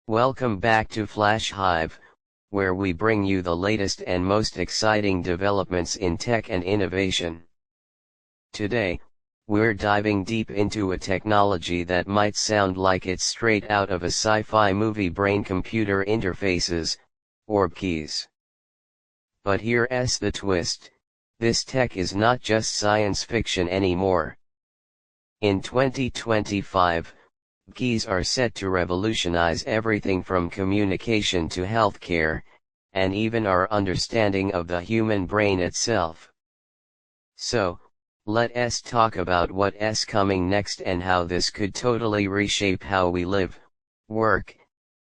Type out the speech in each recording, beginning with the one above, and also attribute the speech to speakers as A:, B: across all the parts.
A: Welcome back to Flash Hive, where we bring you the latest and most exciting developments in tech and innovation. Today, we're diving deep into a technology that might sound like it's straight out of a sci-fi movie: brain-computer interfaces, or BCIs. But here's the twist: this tech is not just science fiction anymore. In 2025, BCIs are set to revolutionize everything from communication to healthcare, and even our understanding of the human brain itself. So, let's talk about what's coming next and how this could totally reshape how we live, work,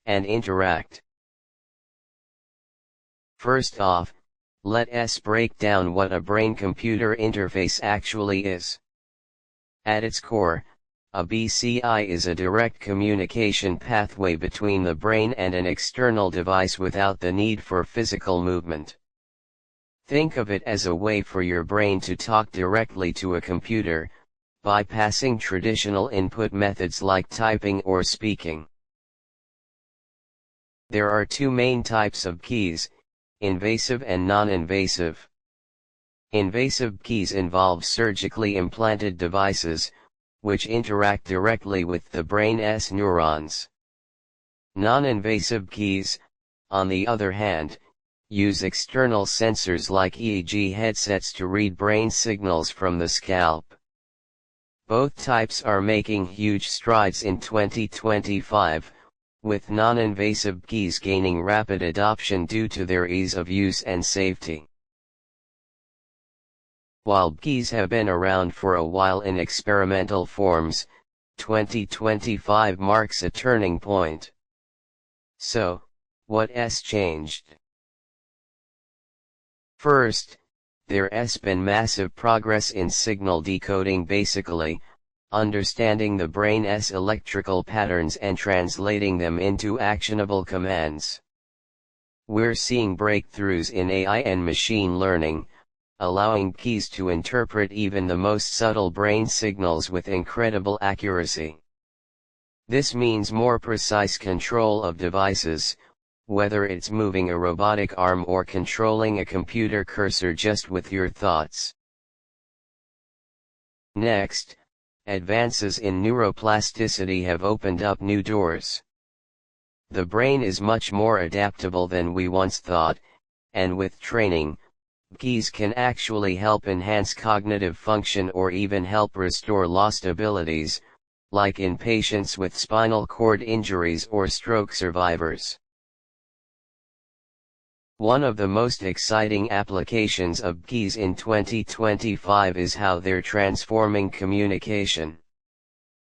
A: and interact. First off, let's break down what a brain-computer interface actually is. At its core, a BCI is a direct communication pathway between the brain and an external device without the need for physical movement. Think of it as a way for your brain to talk directly to a computer, bypassing traditional input methods like typing or speaking. There are two main types of BCIs: invasive and non-invasive. Invasive BCIs involve surgically implanted devices, which interact directly with the brain's neurons. Non-invasive BCIs, on the other hand, use external sensors like EEG headsets to read brain signals from the scalp. Both types are making huge strides in 2025, with non-invasive BCIs gaining rapid adoption due to their ease of use and safety. While BCIs have been around for a while in experimental forms, 2025 marks a turning point. So, what's changed? First, there's been massive progress in signal decoding, basically understanding the brain's electrical patterns and translating them into actionable commands. We're seeing breakthroughs in AI and machine learning, allowing BCIs to interpret even the most subtle brain signals with incredible accuracy. This means more precise control of devices, whether it's moving a robotic arm or controlling a computer cursor just with your thoughts. Next, advances in neuroplasticity have opened up new doors. The brain is much more adaptable than we once thought, and with training, BCIs can actually help enhance cognitive function or even help restore lost abilities, like in patients with spinal cord injuries or stroke survivors. One of the most exciting applications of BCIs in 2025 is how they're transforming communication.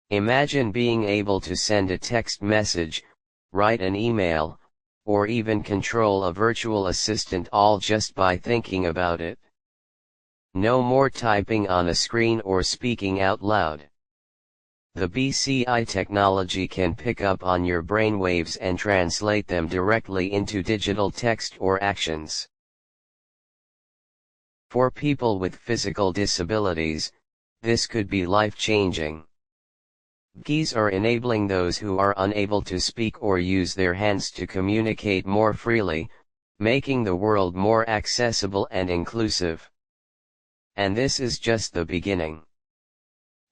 A: Imagine being able to send a text message, write an email, or even control a virtual assistant all just by thinking about it. No more typing on a screen or speaking out loud. The BCI technology can pick up on your brainwaves and translate them directly into digital text or actions. For people with physical disabilities, this could be life-changing. BCIs are enabling those who are unable to speak or use their hands to communicate more freely, making the world more accessible and inclusive. And this is just the beginning.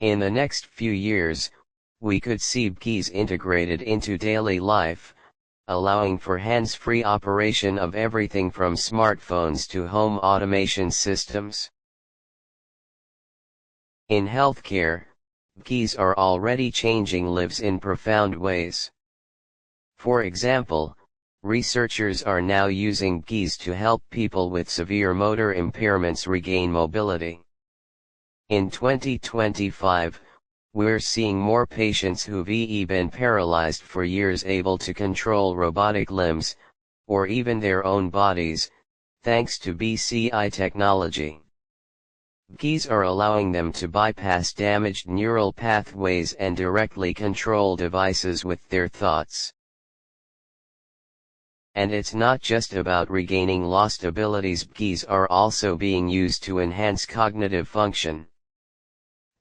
A: In the next few years, we could see BCIs integrated into daily life, allowing for hands-free operation of everything from smartphones to home automation systems. In healthcare, BCIs are already changing lives in profound ways. For example, researchers are now using BCIs to help people with severe motor impairments regain mobility. In 2025, we're seeing more patients who've been paralyzed for years able to control robotic limbs, or even their own bodies, thanks to BCI technology. BCIs are allowing them to bypass damaged neural pathways and directly control devices with their thoughts. And it's not just about regaining lost abilities. BCIs are also being used to enhance cognitive function.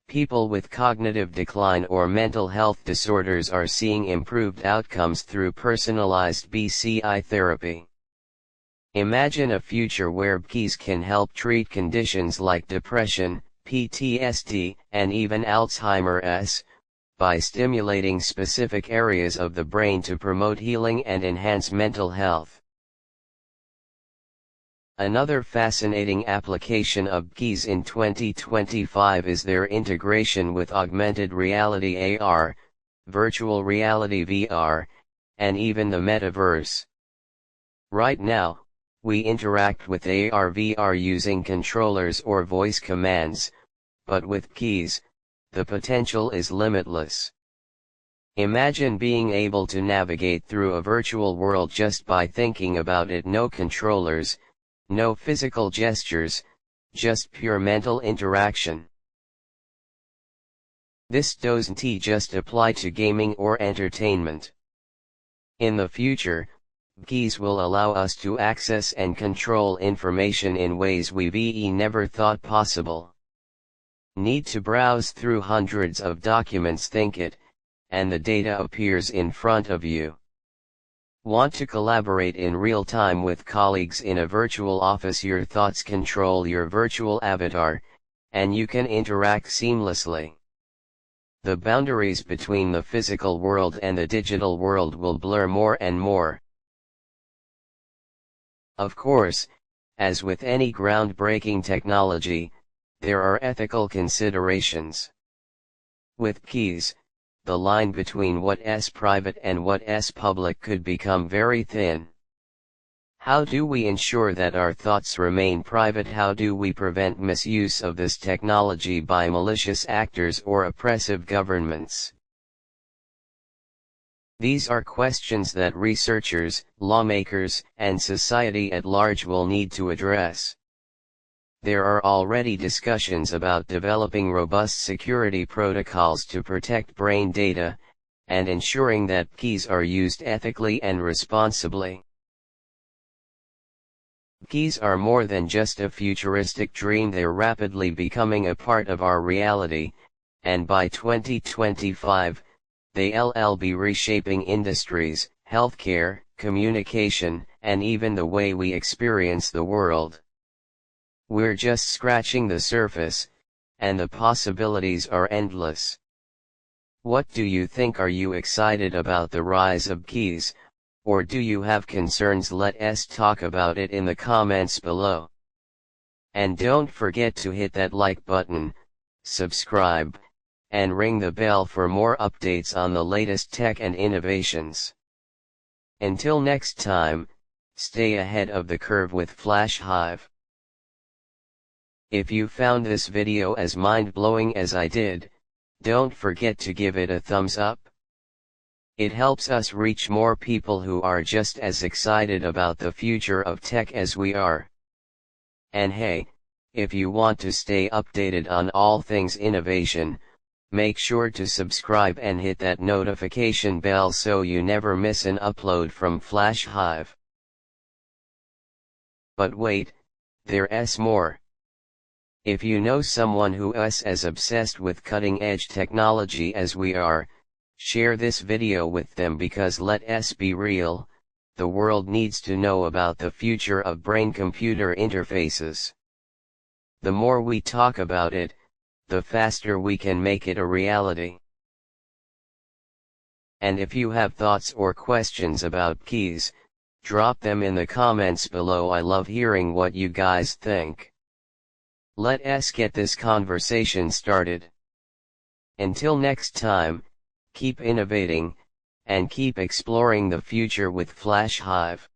A: People with cognitive decline or mental health disorders are seeing improved outcomes through personalized BCI therapy. Imagine a future where BCIs can help treat conditions like depression, PTSD, and even Alzheimer's, by stimulating specific areas of the brain to promote healing and enhance mental health. Another fascinating application of BCIs in 2025 is their integration with augmented reality AR, virtual reality VR, and even the metaverse. Right now, we interact with AR VR using controllers or voice commands, but with BCIs, the potential is limitless. Imagine being able to navigate through a virtual world just by thinking about it. No controllers, no physical gestures, just pure mental interaction. This doesn't just apply to gaming or entertainment. In the future, BCIs will allow us to access and control information in ways we've never thought possible. Need to browse through hundreds of documents, think it, and the data appears in front of you. Want to collaborate in real time with colleagues in a virtual office? Your thoughts control your virtual avatar, and you can interact seamlessly. The boundaries between the physical world and the digital world will blur more and more. Of course, as with any groundbreaking technology, there are ethical considerations. With BCIs, the line between what's private and what's public could become very thin. How do we ensure that our thoughts remain private? How do we prevent misuse of this technology by malicious actors or oppressive governments? These are questions that researchers, lawmakers, and society at large will need to address. There are already discussions about developing robust security protocols to protect brain data, and ensuring that BCIs are used ethically and responsibly. BCIs are more than just a futuristic dream. They're rapidly becoming a part of our reality, and by 2025, they'll be reshaping industries, healthcare, communication, and even the way we experience the world. We're just scratching the surface, and the possibilities are endless. What do you think? Are you excited about the rise of BCIs, or do you have concerns? Let us talk about it in the comments below. And don't forget to hit that like button, subscribe, and ring the bell for more updates on the latest tech and innovations. Until next time, stay ahead of the curve with Hive. If you found this video as mind-blowing as I did, don't forget to give it a thumbs up. It helps us reach more people who are just as excited about the future of tech as we are. And hey, if you want to stay updated on all things innovation, make sure to subscribe and hit that notification bell so you never miss an upload from Hive. But wait, there's more. If you know someone who is as obsessed with cutting-edge technology as we are, share this video with them, because let's be real, the world needs to know about the future of brain-computer interfaces. The more we talk about it, the faster we can make it a reality. And if you have thoughts or questions about BCIs, drop them in the comments below. I love hearing what you guys think. Let us get this conversation started. Until next time, keep innovating, and keep exploring the future with Hive.